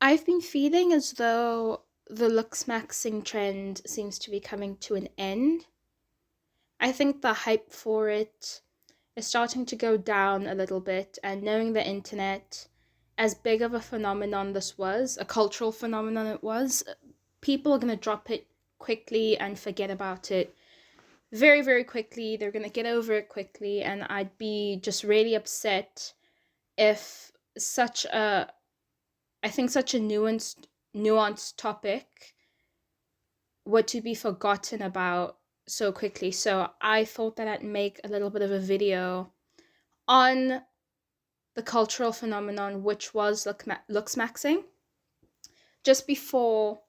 I've been feeling as though the looksmaxxing trend seems to be coming to an end. I think the hype for it is starting to go down a little bit, and knowing the internet, as big of a phenomenon this was, a cultural phenomenon it was, people are going to drop it quickly and forget about it very, very quickly. They're going to get over it quickly, and I'd be just really upset if such a, I think such a nuanced topic were to be forgotten about so quickly. So I thought that I'd make a little bit of a video on the cultural phenomenon, which was looksmaxxing, just before,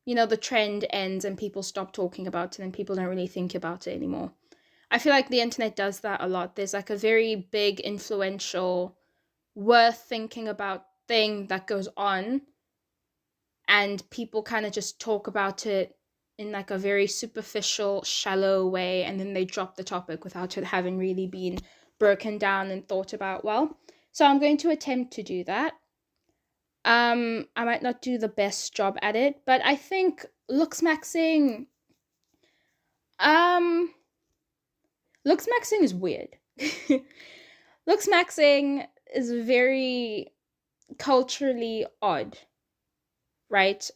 the trend ends and people stop talking about it and people don't really think about it anymore. I feel like the internet does that a lot. There's like a very big, influential, worth thinking about thing that goes on, and people kind of just talk about it in like a very superficial, shallow way, and then they drop the topic without it having really been broken down and thought about well. So I'm going to attempt to do that. I might not do the best job at it, but I think um looksmaxxing is weird. Looksmaxxing is very culturally odd, right?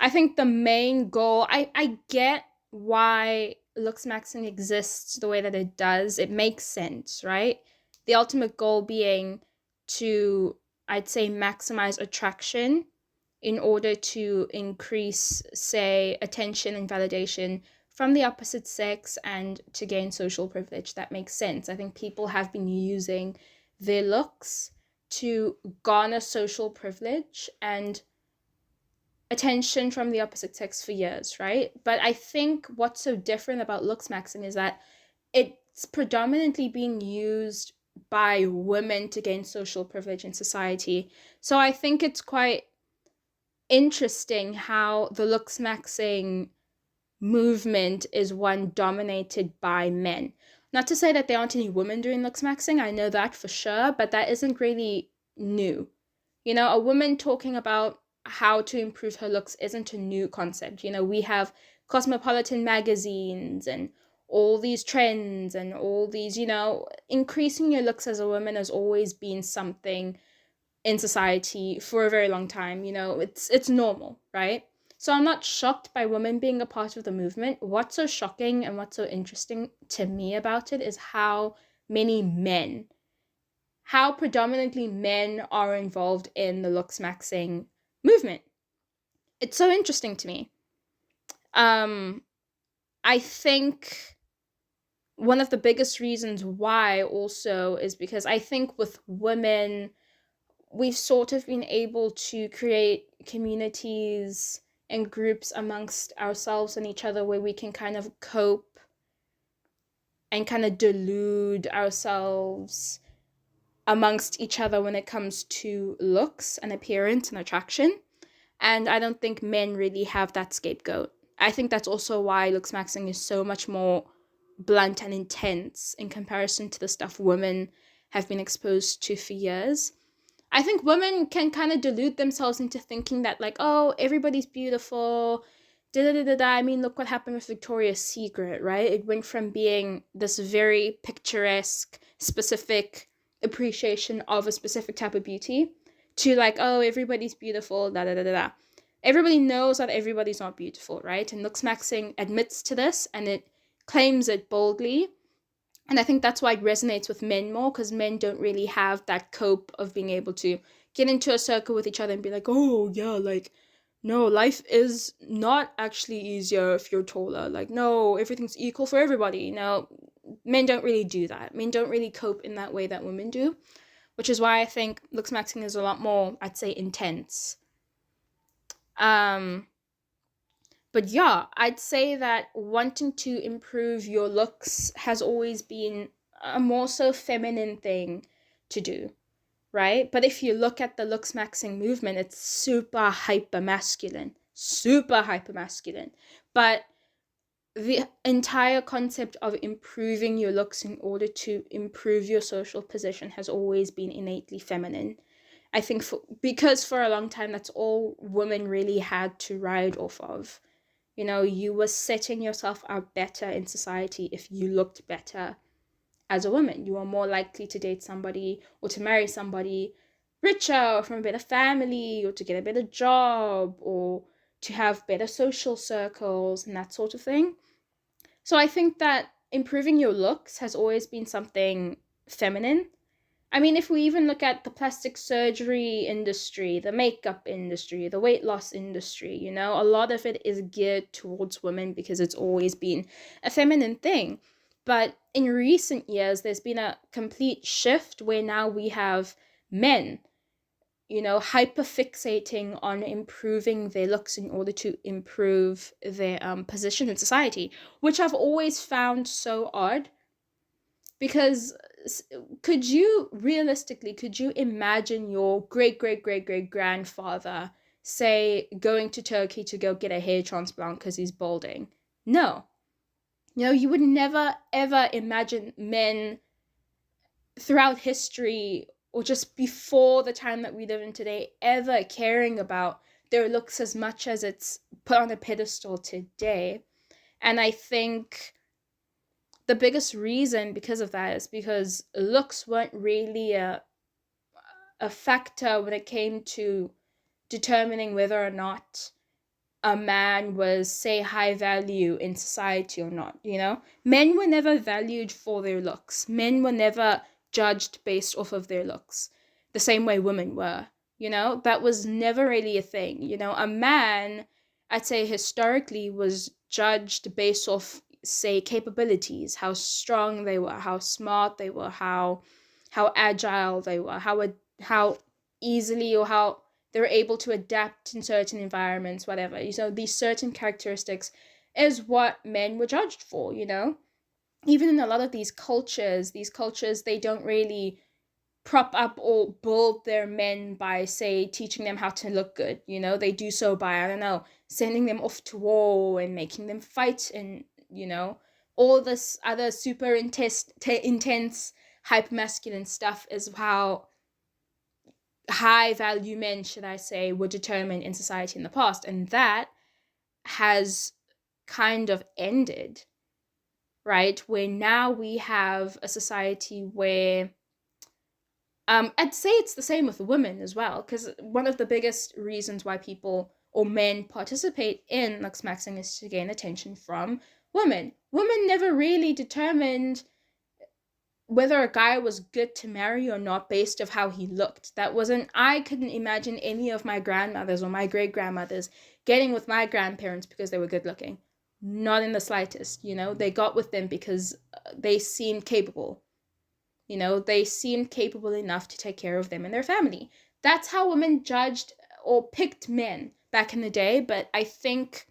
I think the main goal, I get why looksmaxxing exists the way that it does. It makes sense, right? The ultimate goal being to, I'd say, maximize attraction in order to increase, say, attention and validation from the opposite sex and to gain social privilege. That makes sense. I think people have been using their looks to garner social privilege and attention from the opposite sex for years, right? But I think what's so different about looksmaxxing is that it's predominantly being used by women to gain social privilege in society. So I think it's quite interesting how the looksmaxxing movement is one dominated by men. Not to say that there aren't any women doing looksmaxxing, I know that for sure, but that isn't really new. A woman talking about how to improve her looks isn't a new concept. We have cosmopolitan magazines and all these trends and all these, increasing your looks as a woman has always been something in society for a very long time. It's normal, right? So I'm not shocked by women being a part of the movement. What's so shocking and what's so interesting to me about it is many men how predominantly men are involved in the looksmaxxing movement. It's so interesting to me. Um, I think one of the biggest reasons why also is because I think with women, we've sort of been able to create communities and groups amongst ourselves and each other where we can kind of cope and kind of delude ourselves amongst each other when it comes to looks and appearance and attraction. And I don't think men really have that scapegoat. I think that's also why looksmaxxing is so much more blunt and intense in comparison to the stuff women have been exposed to for years. I think women can kind of delude themselves into thinking that, like, oh, everybody's beautiful. Da da da da da. I mean, look what happened with Victoria's Secret, right? It went from being this very picturesque, specific appreciation of a specific type of beauty to, like, oh, everybody's beautiful, da da da da da. Everybody knows that everybody's not beautiful, right? And looksmaxxing admits to this and it claims it boldly. And I think that's why it resonates with men more, because men don't really have that cope of being able to get into a circle with each other and be like, oh, yeah, like, no, life is not actually easier if you're taller. Like, no, everything's equal for everybody. No, men don't really do that. Men don't really cope in that way that women do, which is why I think looksmaxxing is a lot more, I'd say, intense. Um, but yeah, I'd say that wanting to improve your looks has always been a more so feminine thing to do, right? But if you look at the looksmaxxing movement, it's super hyper masculine, super hyper masculine. But the entire concept of improving your looks in order to improve your social position has always been innately feminine. I think because for a long time that's all women really had to ride off of. You know, you were setting yourself up better in society if you looked better as a woman. You are more likely to date somebody or to marry somebody richer or from a better family or to get a better job or to have better social circles and that sort of thing. So I think that improving your looks has always been something feminine. I mean, if we even look at the plastic surgery industry, the makeup industry, the weight loss industry, you know, a lot of it is geared towards women because it's always been a feminine thing. But in recent years, there's been a complete shift where now we have men, you know, hyperfixating on improving their looks in order to improve their position in society, which I've always found so odd because could you imagine your great great great great grandfather say going to Turkey to go get a hair transplant because he's balding? No. You know, you would never ever imagine men throughout history or just before the time that we live in today ever caring about their looks as much as it's put on a pedestal today. And I think the biggest reason because of that is because looks weren't really a factor when it came to determining whether or not a man was, say, high value in society or not. You know, men were never valued for their looks. Men were never judged based off of their looks the same way women were. You know, that was never really a thing. You know, a man, I'd say historically, was judged based off, say, capabilities, how strong they were, how smart they were, how agile they were, how easily or how they were able to adapt in certain environments, whatever. You know, these certain characteristics is what men were judged for, you know? Even in a lot of these cultures, they don't really prop up or build their men by, say, teaching them how to look good. You know, they do so by, I don't know, sending them off to war and making them fight and, you know, all this other super intense hyper masculine stuff is how high value men, should I say, were determined in society in the past. And that has kind of ended, right? Where now we have a society where I'd say it's the same with women as well, because one of the biggest reasons why people or men participate in looksmaxxing is to gain attention from women. Women never really determined whether a guy was good to marry or not based of how he looked. That wasn't, I couldn't imagine any of my grandmothers or my great grandmothers getting with my grandparents because they were good looking. Not in the slightest, you know. They got with them because they seemed capable. You know, they seemed capable enough to take care of them and their family. That's how women judged or picked men back in the day, but I think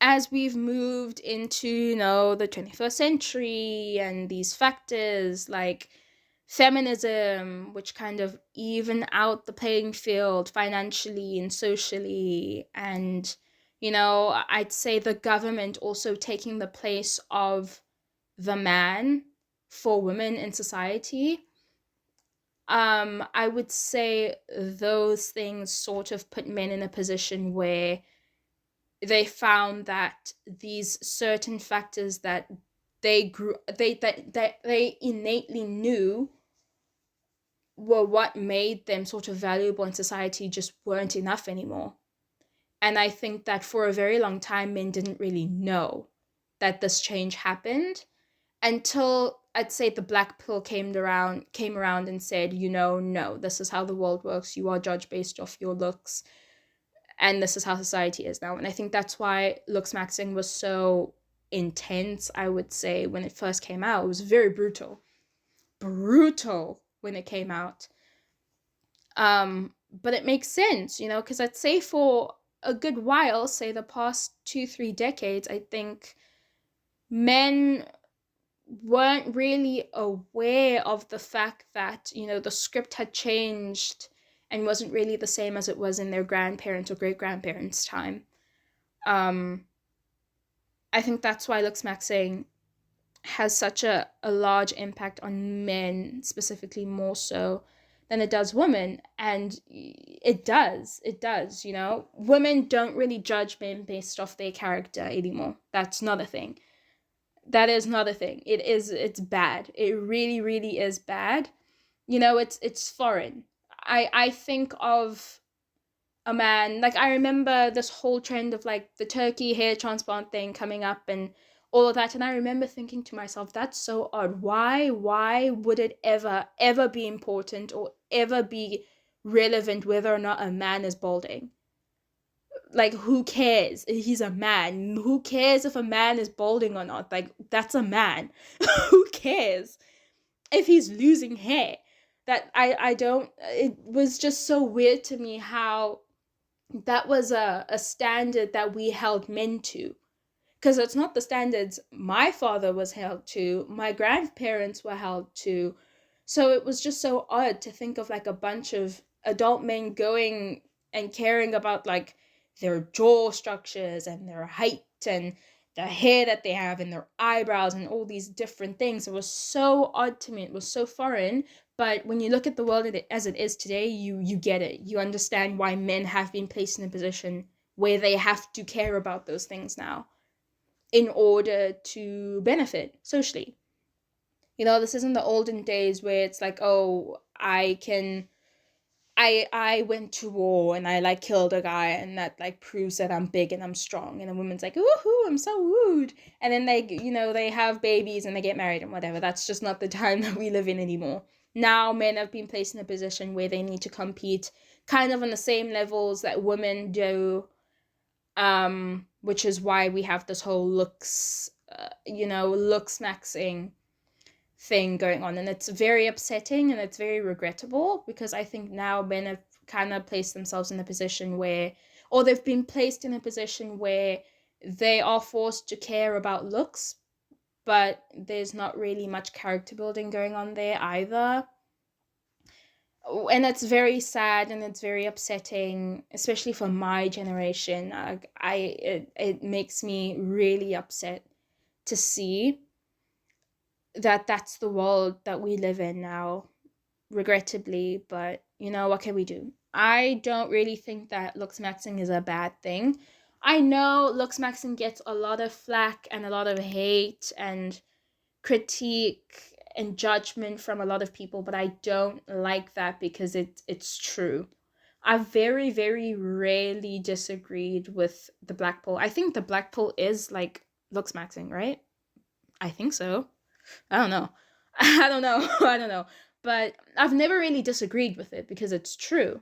as we've moved into, you know, the 21st century and these factors like feminism, which kind of even out the playing field financially and socially, and, you know, I'd say the government also taking the place of the man for women in society. I would say those things sort of put men in a position where they found that these certain factors that they innately knew were what made them sort of valuable in society just weren't enough anymore. And I think that for a very long time men didn't really know that this change happened until I'd say the black pill came around and said, you know, no, this is how the world works. You are judged based off your looks, and this is how society is now. And I think that's why looksmaxxing was so intense. I would say when it first came out, it was very brutal when it came out. But it makes sense, you know, because I'd say for a good while, say the past 2-3 decades, I think men weren't really aware of the fact that, you know, the script had changed and wasn't really the same as it was in their grandparents or great grandparents' time. Um, I think that's why looksmaxxing has such a large impact on men, specifically more so than it does women. And it does. Women don't really judge men based off their character anymore. That's not a thing. That is not a thing. It's bad. It really, really is bad. It's foreign. I think of a man, like, I remember this whole trend of like the turkey hair transplant thing coming up and all of that, and I remember thinking to myself, that's so odd. Why would it ever be important or ever be relevant whether or not a man is balding? Like, who cares? He's a man. Who cares if a man is balding or not? Like, that's a man. Who cares if he's losing hair? That I don't, it was just so weird to me how that was a standard that we held men to, because it's not the standards my father was held to, my grandparents were held to. So it was just so odd to think of like a bunch of adult men going and caring about like their jaw structures and their height and the hair that they have and their eyebrows and all these different things. It was so odd to me. It was so foreign. But when you look at the world as it is today, you get it. You understand why men have been placed in a position where they have to care about those things now in order to benefit socially. This isn't the olden days where it's like, oh, I went to war and I like killed a guy and that like proves that I'm big and I'm strong, and a woman's like, woohoo, I'm so rude, and then they have babies and they get married and whatever. That's just not the time that we live in anymore. Now men have been placed in a position where they need to compete kind of on the same levels that women do, which is why we have this whole looksmaxxing thing going on, and it's very upsetting and it's very regrettable, because I think now men have kind of placed themselves in a position where, or they've been placed in a position where they are forced to care about looks, but there's not really much character building going on there either. And it's very sad and it's very upsetting, especially for my generation. It makes me really upset to see that that's the world that we live in now, regrettably. But what can we do? I don't really think that looksmaxxing is a bad thing. I know looksmaxxing gets a lot of flack and a lot of hate and critique and judgment from a lot of people, but I don't like that because it's true. I've very, very rarely disagreed with the black poll. I think the black poll is like looksmaxxing, right? I think so. I don't know. I don't know. I don't know. But I've never really disagreed with it because it's true.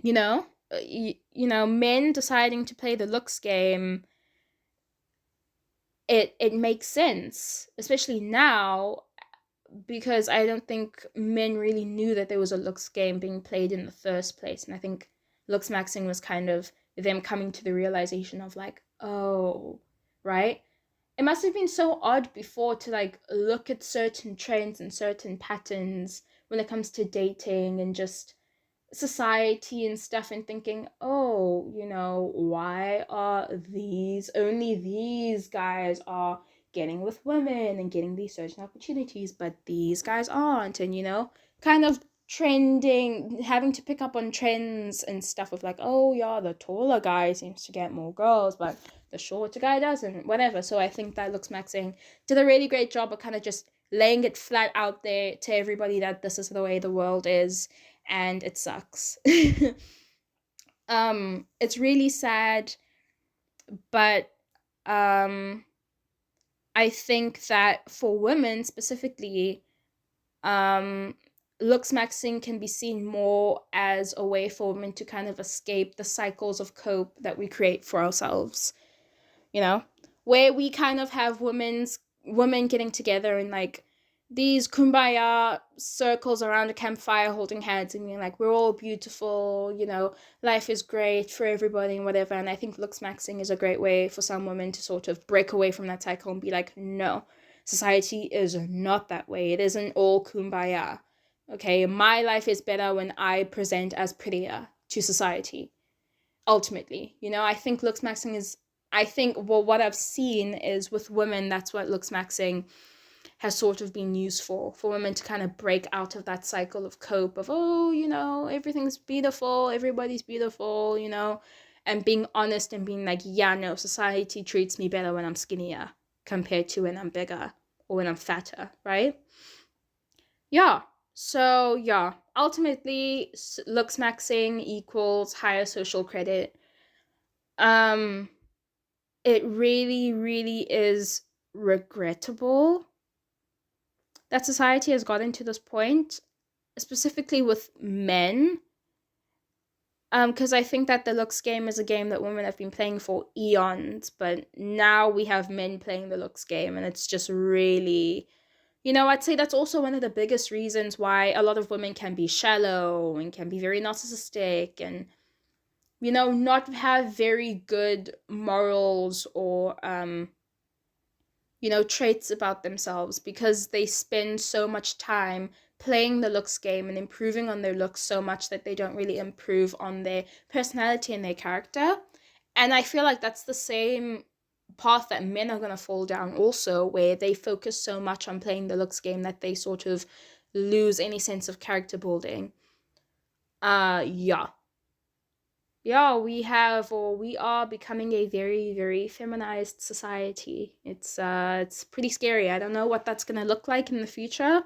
You know? Men deciding to play the looks game, it makes sense, especially now, because I don't think men really knew that there was a looks game being played in the first place. And I think looks maxing was kind of them coming to the realization of like, oh, right? It must have been so odd before to like look at certain trends and certain patterns when it comes to dating and just society and stuff, and thinking, oh, why are only these guys are getting with women and getting these certain opportunities, but these guys aren't, and kind of trending, having to pick up on trends and stuff of like, oh yeah, the taller guy seems to get more girls, but the shorter guy doesn't, whatever. So I think that Looks Maxing did a really great job of kind of just laying it flat out there to everybody that this is the way the world is, and it sucks. It's really sad, but I think that for women specifically, looks maxing can be seen more as a way for women to kind of escape the cycles of cope that we create for ourselves, where we kind of have women getting together in like these kumbaya circles around a campfire holding hands and being like, we're all beautiful, life is great for everybody and whatever. And I think looks maxing is a great way for some women to sort of break away from that cycle and be like, no, society is not that way. It isn't all kumbaya. Okay, my life is better when I present as prettier to society. Ultimately, I think looks maxing is, what I've seen is with women, that's what looks maxing has sort of been used for women to kind of break out of that cycle of cope of, oh, everything's beautiful, everybody's beautiful, and being honest and being like, yeah, no, society treats me better when I'm skinnier compared to when I'm bigger or when I'm fatter, right? Yeah. So, yeah, ultimately, looks maxing equals higher social credit. It really, really is regrettable that society has gotten to this point, specifically with men. Because I think that the looks game is a game that women have been playing for eons, but now we have men playing the looks game, and it's just really, I'd say that's also one of the biggest reasons why a lot of women can be shallow and can be very narcissistic and, not have very good morals or, traits about themselves because they spend so much time playing the looks game and improving on their looks so much that they don't really improve on their personality and their character. And I feel like that's the same path that men are going to fall down also, where they focus so much on playing the looks game that they sort of lose any sense of character building. Yeah. Yeah, we are becoming a very, very feminized society. It's pretty scary. I don't know what that's gonna look like in the future.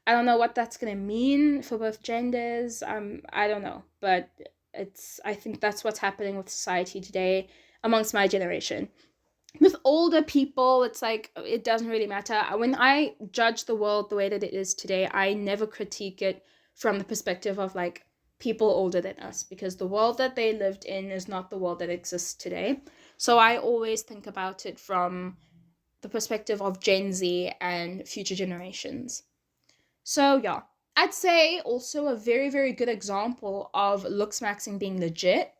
I don't know what that's gonna mean for both genders. I don't know, but I think that's what's happening with society today amongst my generation. With older people, it's like it doesn't really matter. When I judge the world the way that it is today, I never critique it from the perspective of like people older than us, because the world that they lived in is not the world that exists today. So I always think about it from the perspective of Gen Z and future generations. So yeah, I'd say also a very, very good example of looks maxing being legit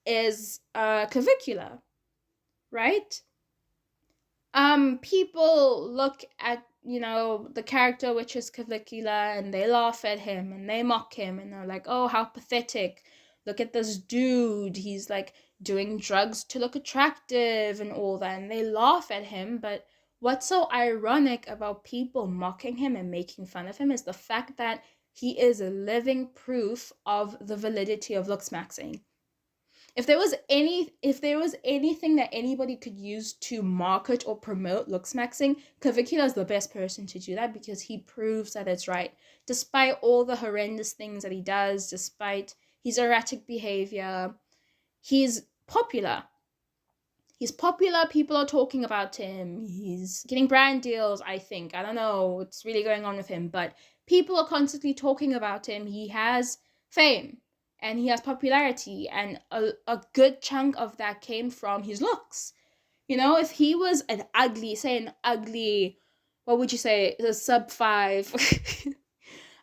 is Clavicula, right? People look at, the character, which is Caligula, and they laugh at him and they mock him and they're like, oh, how pathetic. Look at this dude. He's like doing drugs to look attractive and all that. And they laugh at him. But what's so ironic about people mocking him and making fun of him is the fact that he is a living proof of the validity of looks maxing. If there was anything that anybody could use to market or promote looksmaxing, Clavicula is the best person to do that because he proves that it's right. Despite all the horrendous things that he does, despite his erratic behavior, he's popular. He's popular, people are talking about him. He's getting brand deals, I think. I don't know what's really going on with him, but people are constantly talking about him. He has fame and he has popularity, and a good chunk of that came from his looks. If he was an ugly, what would you say, a sub 5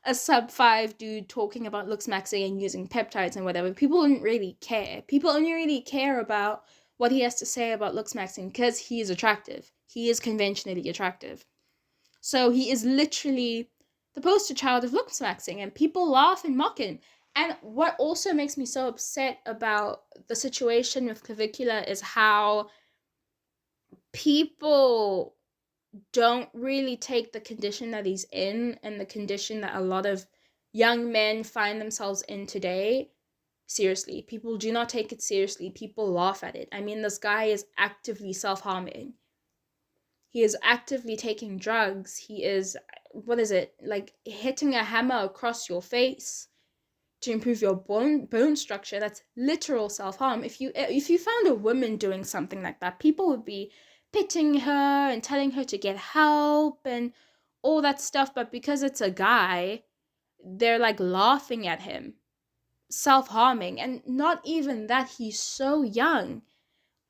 a sub 5 dude talking about looks maxing and using peptides and whatever, people wouldn't really care. People only really care about what he has to say about looks maxing because he is attractive. He is conventionally attractive. So he is literally the poster child of looks maxing, and people laugh and mock him. And what also makes me so upset about the situation with Clavicula is how people don't really take the condition that he's in and the condition that a lot of young men find themselves in today seriously. People do not take it seriously. People laugh at it. I mean, this guy is actively self-harming. He is actively taking drugs. He is, what is it, like hitting a hammer across your face to improve your bone structure. That's literal self-harm. If you found a woman doing something like that, people would be pitying her and telling her to get help and all that stuff. But because it's a guy, they're like laughing at him, self-harming. And not even that, he's so young.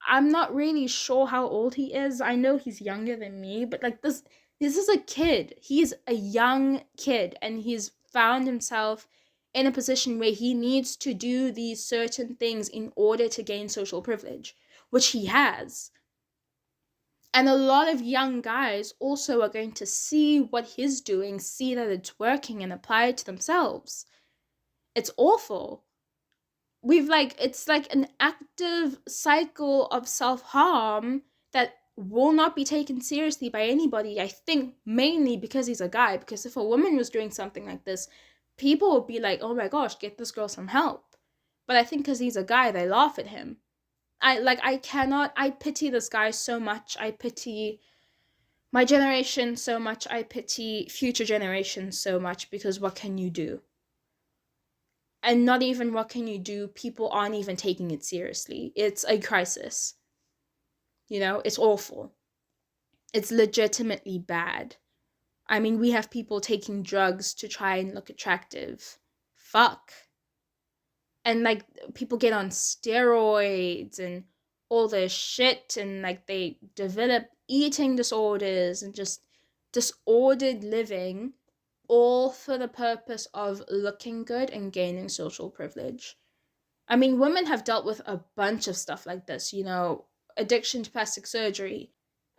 I'm not really sure how old he is. I know he's younger than me, but like this is a kid. He's a young kid, and he's found himself in a position where he needs to do these certain things in order to gain social privilege, which he has. And a lot of young guys also are going to see what he's doing, see that it's working, and apply it to themselves. It's awful. It's like an active cycle of self-harm that will not be taken seriously by anybody. I think mainly because he's a guy. Because if a woman was doing something like this, people would be like, oh my gosh, get this girl some help. But I think because he's a guy, they laugh at him. I pity this guy so much. I pity my generation so much. I pity future generations so much, because what can you do? And not even what can you do, people aren't even taking it seriously. It's a crisis. It's awful. It's legitimately bad. I mean, we have people taking drugs to try and look attractive. Fuck. And like, people get on steroids and all this shit, and like, they develop eating disorders and just disordered living, all for the purpose of looking good and gaining social privilege. I mean, women have dealt with a bunch of stuff like this, addiction to plastic surgery.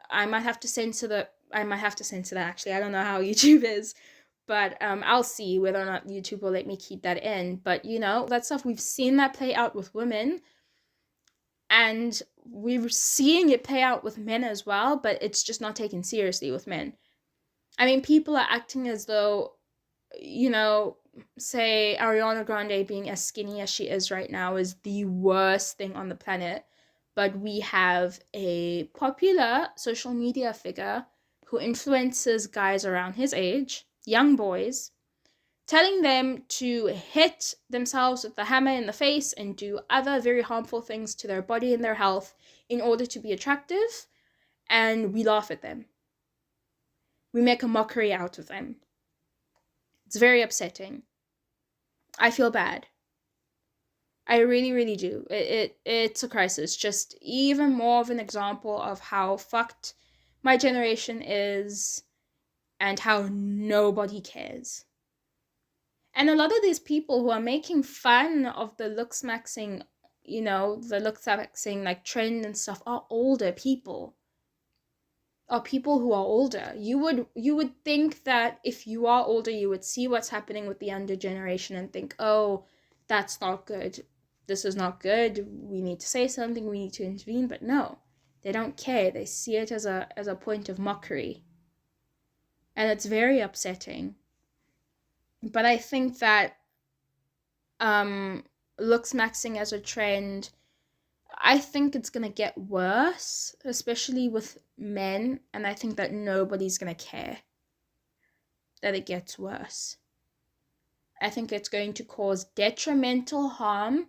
I might have to censor that. Actually. I don't know how YouTube is, but I'll see whether or not YouTube will let me keep that in. But that stuff, we've seen that play out with women, and we're seeing it play out with men as well, but it's just not taken seriously with men. I mean, people are acting as though, say Ariana Grande being as skinny as she is right now is the worst thing on the planet. But we have a popular social media figure who influences guys around his age, young boys, telling them to hit themselves with the hammer in the face and do other very harmful things to their body and their health in order to be attractive. And we laugh at them. We make a mockery out of them. It's very upsetting. I feel bad. I really, really do. It's a crisis. Just even more of an example of how fucked my generation is and how nobody cares. And a lot of these people who are making fun of the looksmaxxing, the looksmaxxing like trend and stuff, are older people. Are people who are older. You would think that if you are older, you would see what's happening with the younger generation and think, oh, that's not good. This is not good. We need to say something. We need to intervene. But no, they don't care. They see it as a point of mockery. And it's very upsetting. But I think that looksmaxxing as a trend, I think it's going to get worse, especially with men, and I think that nobody's going to care that it gets worse. I think it's going to cause detrimental harm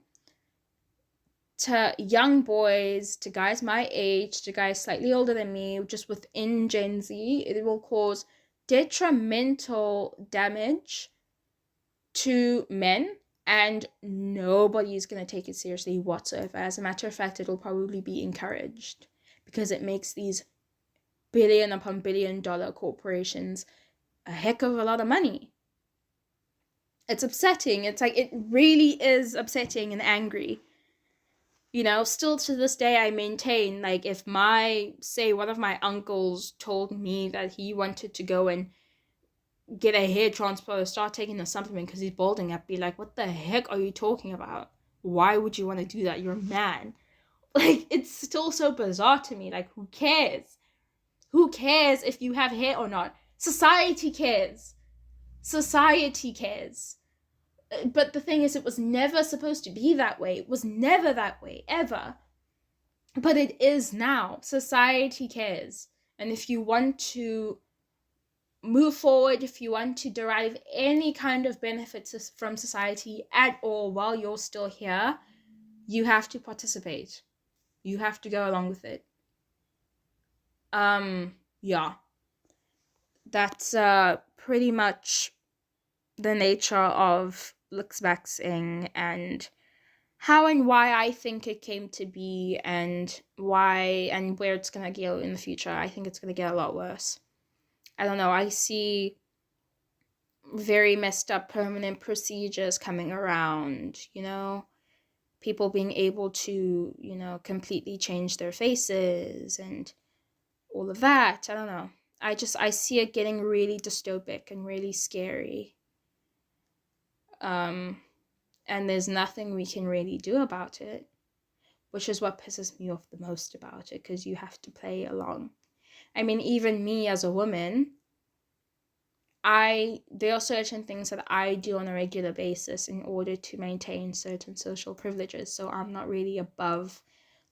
to young boys, to guys my age, to guys slightly older than me, just within Gen Z. It will cause detrimental damage to men, and nobody's going to take it seriously whatsoever. As a matter of fact, it'll probably be encouraged because it makes these billion upon $billion corporations a heck of a lot of money. It's upsetting. It's like, it really is upsetting and angry. Still to this day, I maintain, like, if one of my uncles told me that he wanted to go and get a hair transplant or start taking a supplement because he's balding, I'd be like, what the heck are you talking about? Why would you want to do that? You're a man. Like, it's still so bizarre to me. Like, who cares? Who cares if you have hair or not? Society cares. Society cares. But the thing is, it was never supposed to be that way. It was never that way, ever. But it is now. Society cares. And if you want to move forward, if you want to derive any kind of benefits from society at all while you're still here, you have to participate. You have to go along with it. Yeah. That's pretty much the nature of looksmaxxing and how and why I think it came to be, and why and where it's gonna go in the future. I think it's gonna get a lot worse. I don't know. I see very messed up permanent procedures coming around, people being able to, completely change their faces and all of that. I don't know. I see it getting really dystopic and really scary. And there's nothing we can really do about it. which is what pisses me off the most about it, because you have to play along. I mean, even me as a woman, there are certain things that I do on a regular basis in order to maintain certain social privileges. So I'm not really above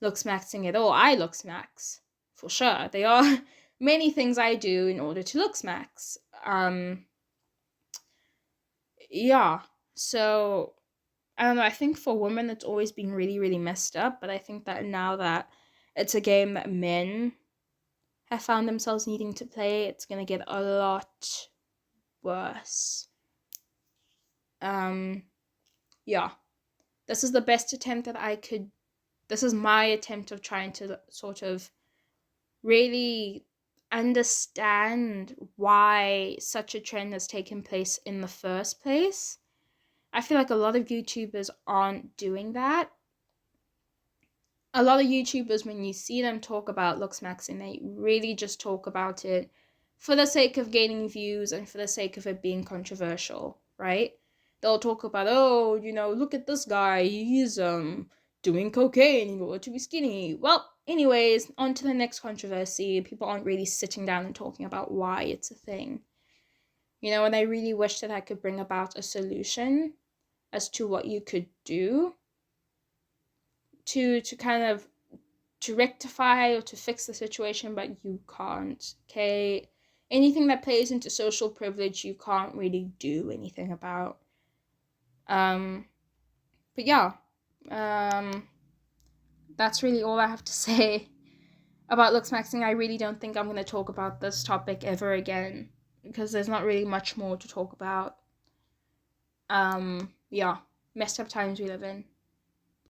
looksmaxxing at all. I looksmax, for sure. There are many things I do in order to looksmax. Yeah. So I don't know. I think for women, it's always been really, really messed up. But I think that now that it's a game that men have found themselves needing to play, it's gonna get a lot worse. Yeah. This is the best attempt that I could. This is my attempt of trying to sort of really understand why such a trend has taken place in the first place. I feel like a lot of YouTubers aren't doing that. A lot of YouTubers, when you see them talk about looksmaxxing, they really just talk about it for the sake of gaining views and for the sake of it being controversial, right? They'll talk about, oh, look at this guy, he's doing cocaine in order to be skinny. Well, anyways, on to the next controversy. People aren't really sitting down and talking about why it's a thing. And I really wish that I could bring about a solution as to what you could do to kind of to rectify or to fix the situation, but you can't. Okay, anything that plays into social privilege, you can't really do anything about. But yeah, that's really all I have to say about looksmaxxing. I really don't think I'm going to talk about this topic ever again, because there's not really much more to talk about. Yeah, messed up times we live in.